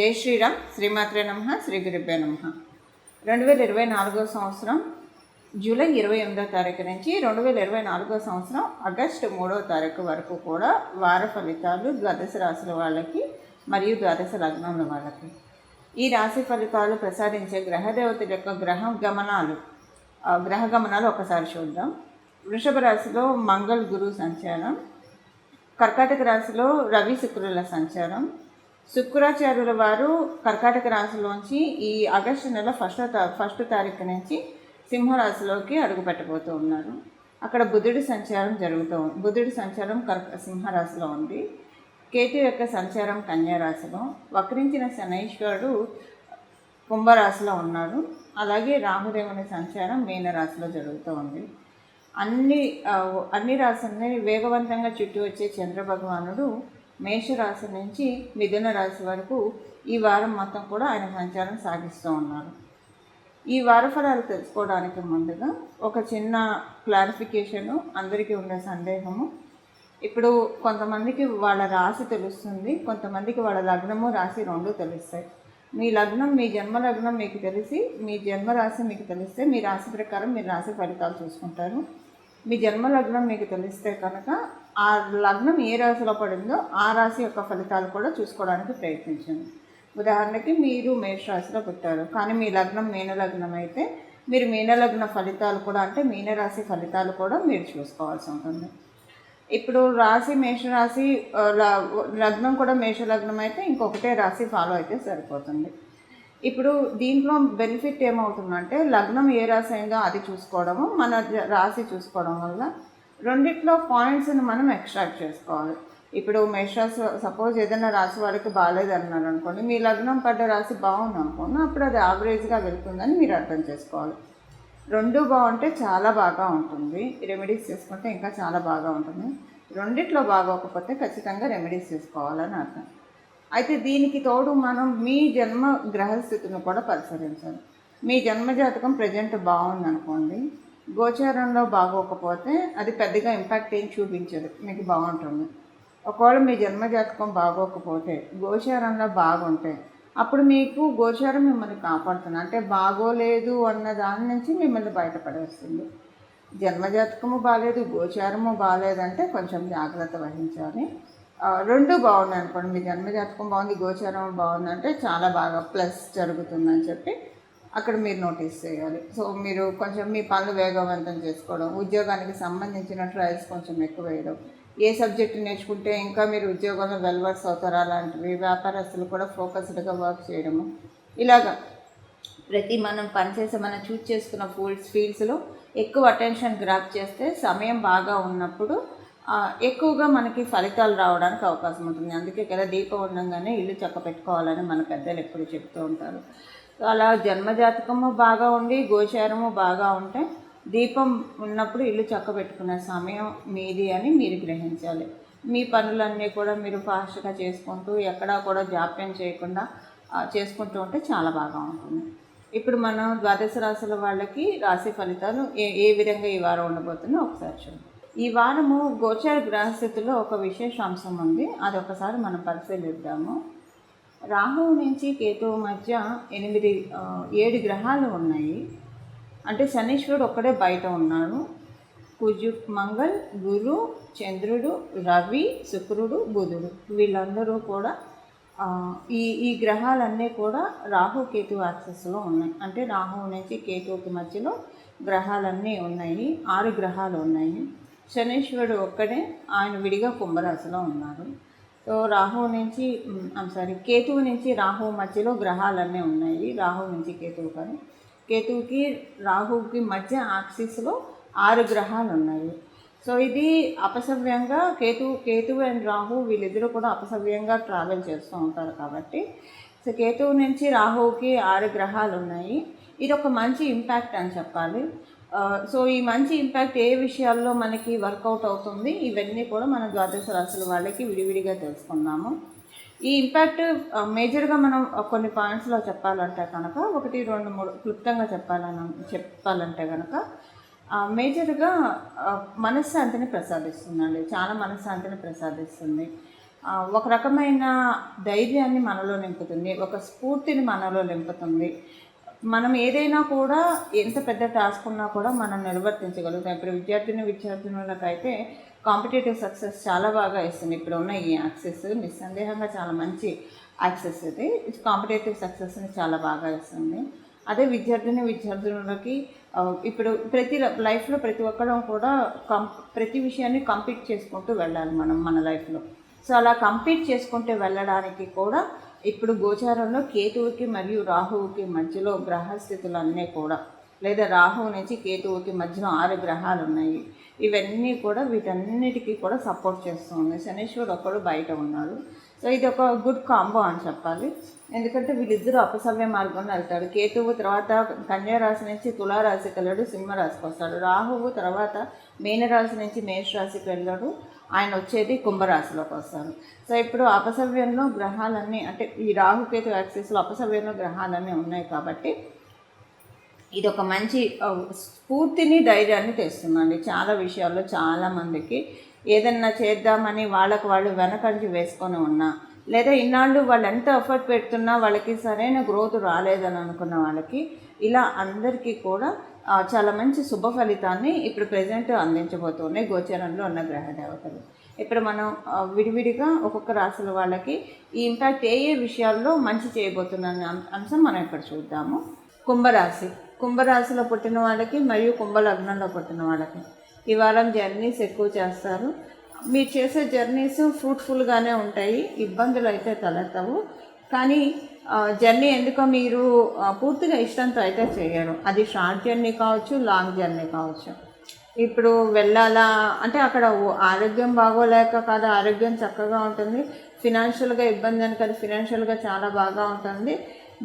జై శ్రీరామ్. శ్రీమాత్రే నమః. శ్రీ గురుభ్యో నమః. 2024 సంవత్సరం జూలై 28వ తారీఖు నుంచి 2024 సంవత్సరం ఆగస్టు 3వ తారీఖు వరకు కూడా వార ఫలితాలు ద్వాదశ రాశుల వాళ్ళకి మరియు ద్వాదశ లగ్నాల వాళ్ళకి ఈ రాశి ఫలితాలు ప్రసాదించే గ్రహదేవతల యొక్క గ్రహ గమనాలు ఒకసారి చూద్దాం. వృషభ రాశిలో మంగళ గురు సంచారం, కర్కాటక రాశిలో రవి శుక్రుల సంచారం. శుక్రాచార్యుల వారు కర్కాటక రాశిలోంచి ఈ ఆగస్టు నెల ఫస్ట్ తారీఖు నుంచి సింహరాశిలోకి అడుగుపెట్టబోతూ ఉన్నారు. అక్కడ బుధుడి సంచారం సింహరాశిలో ఉంది. కేతు యొక్క సంచారం కన్యారాశిలో, వక్రించిన శనైశ్వరుడు కుంభరాశిలో ఉన్నాడు. అలాగే రాహుదేవుని సంచారం మీనరాశిలో జరుగుతూ ఉంది. అన్ని రాశుల్ని వేగవంతంగా చుట్టూ వచ్చే చంద్రభగవానుడు మేషరాశి నుంచి మిథున రాశి వరకు ఈ వారం మొత్తం కూడా ఆయన సంచారం సాగిస్తూ ఉన్నారు. ఈ వార ఫలాలు తెలుసుకోవడానికి ముందుగా ఒక చిన్న క్లారిఫికేషను, అందరికీ ఉండే సందేహము. ఇప్పుడు కొంతమందికి వాళ్ళ రాశి తెలుస్తుంది, కొంతమందికి వాళ్ళ లగ్నము రాశి రెండు తెలుస్తాయి. మీ లగ్నం, మీ జన్మ లగ్నం మీకు తెలిసి, మీ జన్మరాశి మీకు తెలిస్తే మీ రాశి ప్రకారం మీరు రాశి ఫలితాలు చూసుకుంటారు. మీ జన్మ లగ్నం మీకు తెలిస్తే కనుక ఆ లగ్నం ఏ రాశిలో పడిందో ఆ రాశి యొక్క ఫలితాలు కూడా చూసుకోవడానికి ప్రయత్నించండి. ఉదాహరణకి మీరు మేషరాశిలో పుట్టారు, కానీ మీ లగ్నం మీనలగ్నం అయితే మీరు మీనలగ్న ఫలితాలు కూడా, అంటే మీనరాశి ఫలితాలు కూడా మీరు చూసుకోవాల్సి ఉంటుంది. ఇప్పుడు రాశి మేషరాశి, లగ్నం కూడా మేషలగ్నం అయితే ఇంకొకటే రాశి ఫాలో అయితే సరిపోతుంది. ఇప్పుడు దీంట్లో బెనిఫిట్ ఏమవుతుందంటే లగ్నం ఏ రాశి అయిందో అది చూసుకోవడము, మన రాశి చూసుకోవడం వల్ల రెండిట్లో పాయింట్స్ని మనం ఎక్స్ట్రాక్ట్ చేసుకోవాలి. ఇప్పుడు మేషరాశి సపోజ్ ఏదైనా రాశి వాడికి బాగాలేదన్నారు అనుకోండి, మీ లగ్నం పడ్డ రాశి బాగుంది అనుకోండి, అప్పుడు అది యావరేజ్గా వెళ్తుందని మీరు అర్థం చేసుకోవాలి. రెండు బాగుంటే చాలా బాగా ఉంటుంది, రెమెడీస్ చేసుకుంటే ఇంకా చాలా బాగా ఉంటుంది. రెండిట్లో బాగోకపోతే ఖచ్చితంగా రెమెడీస్ చేసుకోవాలని అర్థం. అయితే దీనికి తోడు మనం మీ జన్మ గ్రహస్థితిని కూడా పరిశీలించాలి. మీ జన్మజాతకం ప్రజెంట్ బాగుందనుకోండి, గోచారంలో బాగోకపోతే అది పెద్దగా ఇంపాక్ట్ ఏం చూపించదు, మీకు బాగుంటుంది. ఒకవేళ మీ జన్మజాతకం బాగోకపోతే గోచారంలో బాగుంటే అప్పుడు మీకు గోచారం మిమ్మల్ని కాపాడుతుంది, అంటే బాగోలేదు అన్న దాని నుంచి మిమ్మల్ని బయటపడేస్తుంది. జన్మజాతకము బాగాలేదు, గోచారము బాగాలేదంటే కొంచెం జాగ్రత్త వహించాలి. రెండు బాగున్నాయి అనుకోండి, మీ జన్మజాతకం బాగుంది, గోచారం బాగుందంటే చాలా బాగా ప్లస్ జరుగుతుందని చెప్పి అక్కడ మీరు నోటీస్ చేయాలి. సో మీరు కొంచెం మీ పనులు వేగవంతం చేసుకోవడం, ఉద్యోగానికి సంబంధించిన ట్రయల్స్ కొంచెం ఎక్కువ వేయడం, ఏ సబ్జెక్టు నేర్చుకుంటే ఇంకా మీరు ఉద్యోగంలో వెల్వర్స్ అవుతారా అలాంటివి, వ్యాపారస్తులు కూడా ఫోకస్డ్గా వర్క్ చేయడము, ఇలాగా మనం పనిచేసే మనం చూస్ చేసుకున్న ఫీల్డ్స్లో ఎక్కువ అటెన్షన్ గ్రాప్ చేస్తే సమయం బాగా ఉన్నప్పుడు ఎక్కువగా మనకి ఫలితాలు రావడానికి అవకాశం ఉంటుంది. అందుకే కదా దీపం ఉండగానే ఇల్లు చక్క పెట్టుకోవాలని మన పెద్దలు ఎప్పుడు చెప్తూ ఉంటారు. సో అలా జన్మజాతకము బాగా ఉండి గోచారము బాగా ఉంటే దీపం ఉన్నప్పుడు ఇల్లు చక్క పెట్టుకునే సమయం మీది అని మీరు గ్రహించాలి. మీ పనులన్నీ కూడా మీరు ఫాస్ట్గా చేసుకుంటూ ఎక్కడా కూడా జాప్యం చేయకుండా చేసుకుంటూ ఉంటే చాలా బాగా ఉంటుంది. ఇప్పుడు మనం ద్వాదశ రాశుల వాళ్ళకి రాశి ఫలితాలు ఏ విధంగా ఈ వారం ఉండబోతుందో ఒకసారి చూద్దాం. ఈ వారము గోచార గ్రహస్థితిలో ఒక విశేష అంశం ఉంది, అది ఒకసారి మనం పరిశీలిద్దాము. రాహువు నుంచి కేతువు మధ్య 7 గ్రహాలు ఉన్నాయి. అంటే శనీశ్వరుడు ఒక్కడే బయట ఉన్నాడు. మంగళ్, గురు, చంద్రుడు, రవి, శుక్రుడు, బుధుడు, వీళ్ళందరూ కూడా ఈ గ్రహాలన్నీ కూడా రాహు కేతు యాక్సెస్లో ఉన్నాయి. అంటే రాహువు నుంచి కేతువుకి మధ్యలో గ్రహాలన్నీ ఉన్నాయి, 6 గ్రహాలు ఉన్నాయి. శనీశ్వరుడు ఒక్కడే, ఆయన విడిగా కుంభరాశిలో ఉన్నారు. సో కేతువు నుంచి రాహువు మధ్యలో గ్రహాలన్నీ ఉన్నాయి. రాహువు నుంచి కేతువు కానీ కేతువుకి రాహువుకి మధ్య యాక్సిస్లో 6 గ్రహాలు ఉన్నాయి. సో ఇది అపసవ్యంగా కేతువు అండ్ రాహు వీళ్ళిద్దరూ కూడా అపసవ్యంగా ట్రావెల్ చేస్తూ ఉంటారు. కాబట్టి సో కేతువు నుంచి రాహువుకి 6 గ్రహాలు ఉన్నాయి. ఇది ఒక మంచి ఇంపాక్ట్ అని చెప్పాలి. సో ఈ మంచి ఇంపాక్ట్ ఏ విషయాల్లో మనకి వర్కౌట్ అవుతుంది, ఇవన్నీ కూడా మన ద్వాదశ రాశుల వాళ్ళకి విడివిడిగా తెలుసుకున్నాము. ఈ ఇంపాక్ట్ మేజర్గా మనం కొన్ని పాయింట్స్లో చెప్పాలంటే కనుక 1, 2, 3 క్లుప్తంగా చెప్పాలంటే కనుక మేజర్గా మనశ్శాంతిని ప్రసాదిస్తుందండి, చాలా మనశ్శాంతిని ప్రసాదిస్తుంది. ఒక రకమైన ధైర్యాన్ని మనలో నింపుతుంది, ఒక స్ఫూర్తిని మనలో నింపుతుంది. మనం ఏదైనా కూడా ఎంత పెద్ద టాస్క్ ఉన్నా కూడా మనం నిర్వర్తించగలుగుతాం. ఇప్పుడు విద్యార్థులకైతే కాంపిటేటివ్ సక్సెస్ చాలా బాగా ఇస్తుంది. ఇప్పుడు ఉన్న ఈ యాక్సెస్ నిస్సందేహంగా చాలా మంచి యాక్సెస్ ఇది. కాంపిటేటివ్ సక్సెస్ని చాలా బాగా ఇస్తుంది. అదే విద్యార్థులకి ఇప్పుడు లైఫ్లో ప్రతి ఒక్కరం కూడా ప్రతి విషయాన్ని కంపీట్ చేసుకుంటూ వెళ్ళాలి మన లైఫ్లో. సో అలా కంపీట్ చేసుకుంటూ వెళ్ళడానికి కూడా ఇప్పుడు గోచారంలో కేతువుకి మరియు రాహువుకి మధ్యలో గ్రహస్థితులు అన్నీ కూడా, లేదా రాహువు నుంచి కేతువుకి మధ్యలో 6 గ్రహాలు ఉన్నాయి. ఇవన్నీ కూడా వీటన్నిటికీ కూడా సపోర్ట్ చేస్తుంది. శనీశ్వరుడు ఒక్కడు బయట ఉన్నాడు. సో ఇది ఒక గుడ్ కాంబో అని చెప్పాలి. ఎందుకంటే వీళ్ళిద్దరూ అపసవ్య మార్గంలో వెళ్తాడు. కేతువు తర్వాత కన్యారాశి నుంచి తులారాశికి వెళ్ళాడు, సింహరాశికి వస్తాడు. రాహువు తర్వాత మీనరాశి నుంచి మేషరాశికి వెళ్ళాడు, ఆయన వచ్చేది కుంభరాశిలోకి వస్తారు. సో ఇప్పుడు అపసవ్యంలో గ్రహాలన్నీ, అంటే ఈ రాహుకేతు యాక్సిస్లో అపసవ్యంలో గ్రహాలన్నీ ఉన్నాయి కాబట్టి ఇది ఒక మంచి స్ఫూర్తిని, ధైర్యాన్ని తెస్తుందండి. చాలా విషయాల్లో చాలామందికి ఏదన్నా చేద్దామని వాళ్ళు వెనకంచి వేసుకొని ఉన్నా, లేదా ఇన్నాళ్ళు వాళ్ళు ఎంత ఎఫర్ట్ పెడుతున్నా వాళ్ళకి సరైన గ్రోత్ రాలేదని అనుకున్న వాళ్ళకి ఇలా అందరికీ కూడా చాలా మంచి శుభ ఫలితాన్ని ఇప్పుడు ప్రజెంట్ అందించబోతున్నాయి గోచరంలో ఉన్న గ్రహ దేవతలు. ఇప్పుడు మనం విడివిడిగా ఒక్కొక్క రాశుల వాళ్ళకి ఈ ఇంపాక్ట్ ఏ విషయాల్లో మంచి చేయబోతున్న అంశం మనం ఇక్కడ చూద్దాము. కుంభరాశిలో పుట్టిన వాళ్ళకి మరియు కుంభలగ్నంలో పుట్టిన వాళ్ళకి ఈ వారం జర్నీస్ ఎక్కువ చేస్తారు. మీరు చేసే జర్నీస్ ఫ్రూట్ఫుల్గానే ఉంటాయి, ఇబ్బందులు అయితే తలెత్తవు. కానీ జర్నీ ఎందుకో మీరు పూర్తిగా ఇష్టంతో అయితే చేయరు. అది షార్ట్ జర్నీ కావచ్చు, లాంగ్ జర్నీ కావచ్చు. ఇప్పుడు వెళ్ళాలా అంటే అక్కడ ఆరోగ్యం బాగోలేక కాదు, ఆరోగ్యం చక్కగా ఉంటుంది. ఫినాన్షియల్గా ఇబ్బంది అని కాదు, ఫినాన్షియల్గా చాలా బాగా ఉంటుంది.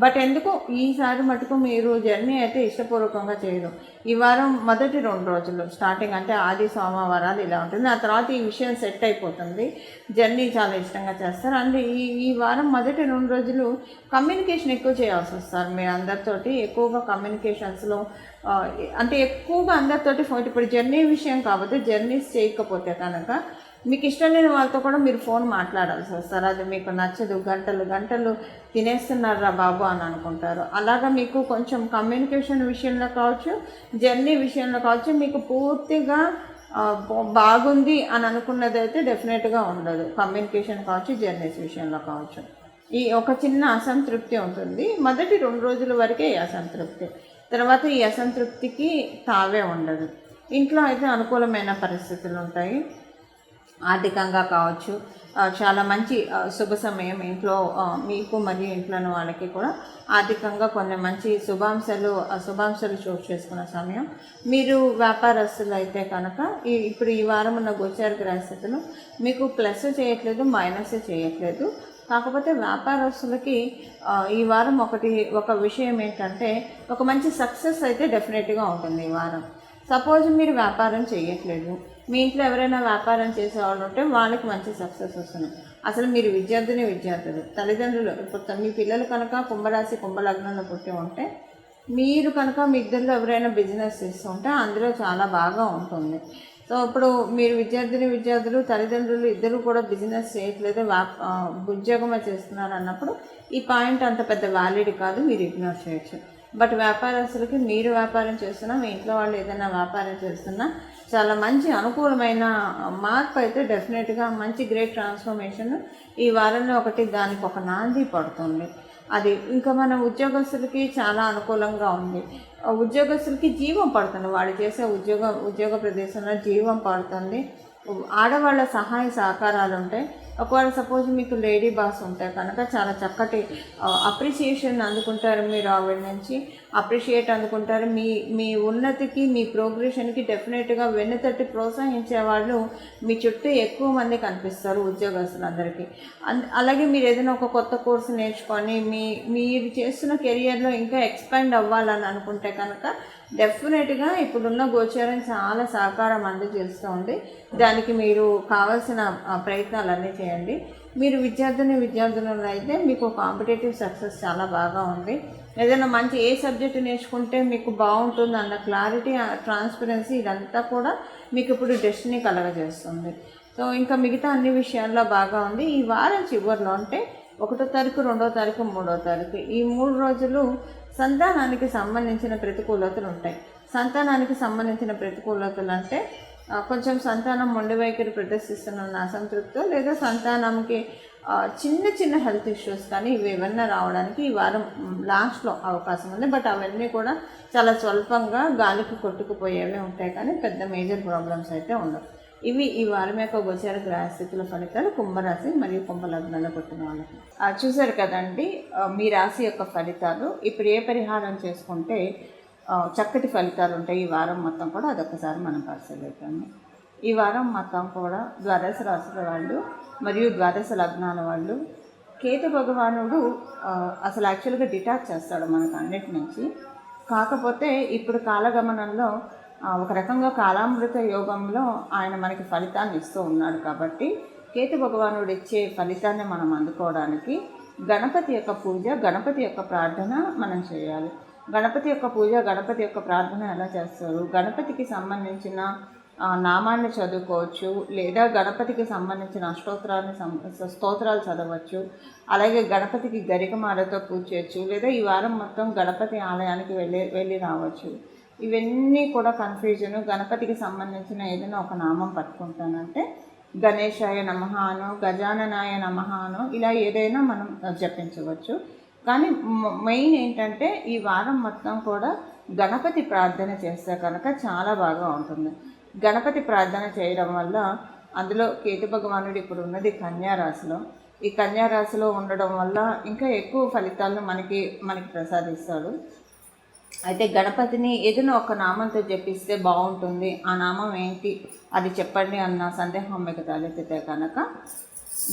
బట్ ఎందుకు ఈసారి మటుకు మీరు జర్నీ అయితే ఇష్టపూర్వకంగా చేయరు. ఈ వారం మొదటి 2 రోజులు స్టార్టింగ్ అంటే ఆది సోమవారాలు ఇలా ఉంటుంది. ఆ తర్వాత ఈ విషయం సెట్ అయిపోతుంది, జర్నీ చాలా ఇష్టంగా చేస్తారు. అండ్ ఈ వారం మొదటి 2 రోజులు కమ్యూనికేషన్ ఎక్కువ చేయాల్సి వస్తారు. మీరు అందరితోటి ఎక్కువగా కమ్యూనికేషన్స్లో అంటే ఎక్కువగా అందరితోటి ఇప్పుడు జర్నీ విషయం కాబట్టి జర్నీస్ చేయకపోతే కనుక మీకు ఇష్టం లేని వాళ్ళతో కూడా మీరు ఫోన్ మాట్లాడాల్సి వస్తారు. అది మీకు నచ్చదు, గంటలు తినేస్తున్నారా బాబు అని అనుకుంటారు. అలాగా మీకు కొంచెం కమ్యూనికేషన్ విషయంలో కావచ్చు, జర్నీ విషయంలో కావచ్చు, మీకు పూర్తిగా బాగుంది అని అనుకున్నది అయితే డెఫినెట్గా ఉండదు. కమ్యూనికేషన్ కావచ్చు, జర్నీస్ విషయంలో కావచ్చు, ఈ ఒక చిన్న అసంతృప్తి ఉంటుంది. మొదటి 2 రోజుల వరకే ఈ అసంతృప్తి, తర్వాత ఈ అసంతృప్తికి తావే ఉండదు. ఇంట్లో అయితే అనుకూలమైన పరిస్థితులు ఉంటాయి. ఆర్థికంగా కావచ్చు చాలా మంచి శుభ సమయం. ఇంట్లో మీకు మరియు ఇంట్లోని వాళ్ళకి కూడా ఆర్థికంగా కొన్ని మంచి శుభాంశాలు చోటు చేసుకున్న సమయం. మీరు వ్యాపారస్తులు అయితే కనుక ఇప్పుడు ఈ వారం ఉన్న గోచార గ్రహస్థితులు మీకు ప్లస్ చేయట్లేదు, మైనస్ చేయట్లేదు. కాకపోతే వ్యాపారస్తులకి ఈ వారం ఒక విషయం ఏంటంటే ఒక మంచి సక్సెస్ అయితే డెఫినెట్గా ఉంటుంది ఈ వారం. సపోజ్ మీరు వ్యాపారం చేయట్లేదు, మీ ఇంట్లో ఎవరైనా వ్యాపారం చేసేవాళ్ళు ఉంటే వాళ్ళకి మంచి సక్సెస్ వస్తుంది. అసలు మీరు విద్యార్థులు తల్లిదండ్రులు ఇప్పుడు మీ పిల్లలు కనుక కుంభరాశి కుంభలగ్నంలో పుట్టి ఉంటే, మీరు కనుక మీ ఇద్దరిలో ఎవరైనా బిజినెస్ చేస్తుంటే అందులో చాలా బాగా ఉంటుంది. సో ఇప్పుడు మీరు విద్యార్థులు తల్లిదండ్రులు ఇద్దరు కూడా బిజినెస్ చేయట్లేదు, ఉద్యోగమే చేస్తున్నారు అన్నప్పుడు ఈ పాయింట్ అంత పెద్ద వ్యాలిడ్ కాదు, మీరు ఇగ్నోర్ చేయొచ్చు. బట్ వ్యాపారస్తులకి మీరు వ్యాపారం చేస్తున్నా, మీ ఇంట్లో వాళ్ళు ఏదైనా వ్యాపారం చేస్తున్నా చాలా మంచి అనుకూలమైన మార్పు అయితే డెఫినెట్గా మంచి గ్రేట్ ట్రాన్స్ఫర్మేషన్ ఈ వారంలో దానికి ఒక నాంది పడుతుంది. అది ఇంకా మన ఉద్యోగస్తులకి చాలా అనుకూలంగా ఉంది. ఉద్యోగస్తులకి జీవం పడుతుంది, వాళ్ళు చేసే ఉద్యోగ ప్రదేశంలో జీవం పడుతుంది. ఆడవాళ్ళ సహాయ సహకారాలు ఉంటాయి. ఒకవేళ సపోజ్ మీకు లేడీ బాస్ ఉంటే కనుక చాలా చక్కటి అప్రిషియేషన్ అందుకుంటారు, మీరు ఆవిడ నుంచి అప్రిషియేట్ అందుకుంటారు. మీ ఉన్నతికి మీ ప్రోగ్రెషన్కి డెఫినెట్గా వెన్నుతట్టి ప్రోత్సహించే వాళ్ళు మీ చుట్టూ ఎక్కువ మంది కనిపిస్తారు ఉద్యోగస్తులందరికీ. అలాగే మీరు ఏదైనా ఒక కొత్త కోర్సు నేర్చుకొని మీరు చేస్తున్న కెరియర్లో ఇంకా ఎక్స్పాండ్ అవ్వాలని అనుకుంటే కనుక డెఫినెట్గా ఇప్పుడున్న గోచారం చాలా సహకారం అందజేస్తుంది. దానికి మీరు కావాల్సిన ప్రయత్నాలన్నీ చేయండి. మీరు విద్యార్థులు అయితే మీకు కాంపిటేటివ్ సక్సెస్ చాలా బాగా ఉంది. ఏదైనా మంచి ఏ సబ్జెక్టు నేర్చుకుంటే మీకు బాగుంటుంది అన్న క్లారిటీ, ట్రాన్స్పరెన్సీ ఇదంతా కూడా మీకు ఇప్పుడు డెస్టినీ కలగజేస్తుంది. సో ఇంకా మిగతా అన్ని విషయాల్లో బాగా ఉంది. ఈ వారం చివరిలో అంటే 1వ తారీఖు, 2వ తారీఖు, 3వ తారీఖు ఈ 3 రోజులు సంతానానికి సంబంధించిన ప్రతికూలతలు ఉంటాయి. సంతానానికి సంబంధించిన ప్రతికూలతలు అంటే కొంచెం సంతానం మొండి వైఖరి ప్రదర్శిస్తున్న అసంతృప్తి లేదా సంతానంకి చిన్న చిన్న హెల్త్ ఇష్యూస్ కానీ ఇవి ఏమన్నా రావడానికి ఈ వారం లాస్ట్లో అవకాశం ఉంది. బట్ అవన్నీ కూడా చాలా స్వల్పంగా గాలికి కొట్టుకుపోయేవే ఉంటాయి కానీ పెద్ద మేజర్ ప్రాబ్లమ్స్ అయితే ఉండవు. ఇవి ఈ వారం యొక్క గోచార గ్రహస్థితుల ఫలితాలు కుంభరాశి మరియు కుంభలగ్నాల్లో పుట్టిన వాళ్ళకి. చూసారు కదండి మీ రాశి యొక్క ఫలితాలు. ఇప్పుడు ఏ పరిహారం చేసుకుంటే చక్కటి ఫలితాలు ఉంటాయి ఈ వారం మొత్తం కూడా అదొకసారి మనం పరిశీలిద్దాము. ఈ వారం మొత్తం కూడా ద్వాదశ రాశుల వాళ్ళు మరియు ద్వాదశ లగ్నాల వాళ్ళు కేతు భగవానుడు అసలు యాక్చువల్గా డిటాచ్ చేస్తాడు మనకు అన్నిటి నుంచి. కాకపోతే ఇప్పుడు కాలగమనంలో ఒక రకంగా కాలామృత యోగంలో ఆయన మనకి ఫలితాన్ని ఇస్తూ ఉన్నాడు. కాబట్టి కేతు భగవానుడు ఇచ్చే ఫలితాన్ని మనం అందుకోవడానికి గణపతి యొక్క పూజ, గణపతి యొక్క ప్రార్థన మనం చేయాలి. గణపతి యొక్క పూజ, గణపతి యొక్క ప్రార్థన ఎలా చేస్తారు? గణపతికి సంబంధించిన నామాన్ని చదువుకోవచ్చు, లేదా గణపతికి సంబంధించిన స్తోత్రాలు చదవచ్చు. అలాగే గణపతికి గరికమాలతో పూజ చేయొచ్చు, లేదా ఈ వారం మొత్తం గణపతి ఆలయానికి వెళ్ళి రావచ్చు. ఇవన్నీ కూడా కన్ఫ్యూజను. గణపతికి సంబంధించిన ఏదైనా ఒక నామం పట్టుకుంటానంటే గణేశాయ నమః అనో, గజాననాయ నమః అనో ఇలా ఏదైనా మనం జపించవచ్చు. కానీ మెయిన్ ఏంటంటే ఈ వారం మొత్తం కూడా గణపతి ప్రార్థన చేస్తే కనుక చాలా బాగా ఉంటుంది. గణపతి ప్రార్థన చేయడం వల్ల అందులో కేతు భగవానుడు ఇప్పుడు ఉన్నది కన్యారాశిలో. ఈ కన్యారాశిలో ఉండడం వల్ల ఇంకా ఎక్కువ ఫలితాలను మనకి ప్రసాదిస్తాడు. అయితే గణపతిని ఏదైనా ఒక నామంతో జపిస్తే బాగుంటుంది, ఆ నామం ఏంటి అది చెప్పండి అన్న సందేహం మీకు తలెత్తితే కనుక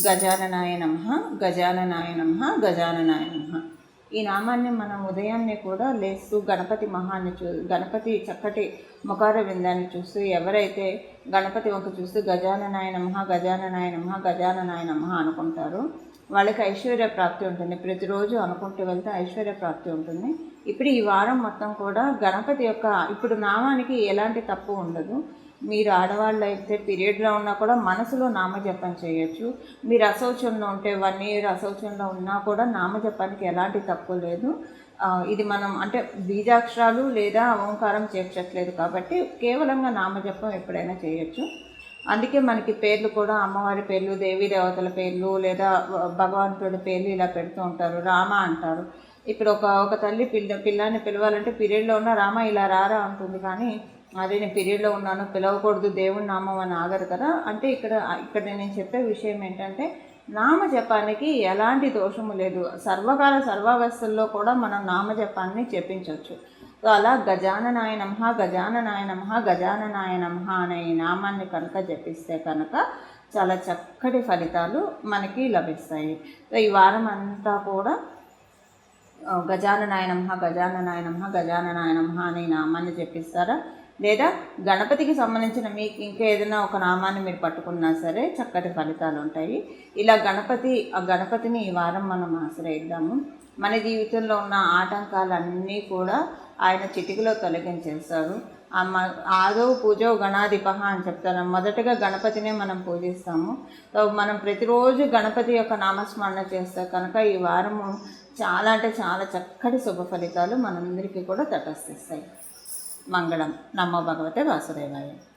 గజాననాయ నమః, గజాననాయ నమః, గజాననాయ నమః ఈ నామాన్ని మనం ఉదయాన్నే కూడా లేస్తూ గణపతి చక్కటి ముఖార విందాన్ని చూస్తూ ఎవరైతే గణపతి వంక చూస్తూ గజాననాయ నమః, గజాననాయ నమః, గజాననాయ నమః అనుకుంటారో వాళ్ళకి ఐశ్వర్య ప్రాప్తి ఉంటుంది. ప్రతిరోజు అనుకుంటూ వెళ్తే ఐశ్వర్య ప్రాప్తి ఉంటుంది. ఇప్పుడు ఈ వారం మొత్తం కూడా గణపతి యొక్క ఇప్పుడు నామానికి ఎలాంటి తప్పు ఉండదు. మీరు ఆడవాళ్ళు అయితే పీరియడ్లో ఉన్నా కూడా మనసులో నామజపం చేయొచ్చు. మీరు అశౌచంలో ఉంటే 1 year అశౌచంలో ఉన్నా కూడా నామజపానికి ఎలాంటి తప్పు లేదు. ఇది మనం అంటే బీజాక్షరాలు లేదా ఓంకారం చేర్చట్లేదు కాబట్టి కేవలంగా నామజపం ఎప్పుడైనా చేయొచ్చు. అందుకే మనకి పేర్లు కూడా అమ్మవారి పేర్లు, దేవీ దేవతల పేర్లు లేదా భగవంతుడి పేర్లు ఇలా పెడుతూ ఉంటారు. రామ అంటారు. ఇప్పుడు ఒక తల్లి పిల్లాన్ని పిలవాలంటే పీరియడ్లో ఉన్న రామ ఇలా రారా అంటుంది. కానీ అదే నేను పీరియడ్లో ఉన్నాను పిలవకూడదు దేవుడి నామం అని ఆగరు కదా. అంటే ఇక్కడ నేను చెప్పే విషయం ఏంటంటే నామజపానికి ఎలాంటి దోషము లేదు. సర్వకాల సర్వావస్థల్లో కూడా మనం నామజపాన్ని చెప్పించవచ్చు. సో అలా గజాననాయ నమః, గజాననాయ నమః, గజాననాయ నమః అనే ఈ నామాన్ని కనుక జపిస్తే కనుక చాలా చక్కటి ఫలితాలు మనకి లభిస్తాయి. సో ఈ వారం అంతా కూడా గజాననాయ నమః, గజాననాయ నమః, గజాననాయ నమః అనే నామాన్ని జపిస్తారా, లేదా గణపతికి సంబంధించిన మీకు ఇంకా ఏదైనా ఒక నామాన్ని మీరు పట్టుకున్నా సరే చక్కటి ఫలితాలు ఉంటాయి. ఇలా గణపతిని ఈ వారం మనం ఆశ్రయిద్దాము. మన జీవితంలో ఉన్న ఆటంకాలన్నీ కూడా ఆయన చిటికలో తొలగించేస్తారు. ఆదో పూజో గణాధిపః అని చెప్తారు. మొదటగా గణపతినే మనం పూజిస్తాము. సో మనం ప్రతిరోజు గణపతి యొక్క నామస్మరణ చేస్తే కనుక ఈ వారము చాలా అంటే చాలా చక్కటి శుభ ఫలితాలు మనందరికీ కూడా తటస్థిస్తాయి. మంగళం. నమో భగవతే వాసుదేవాయ.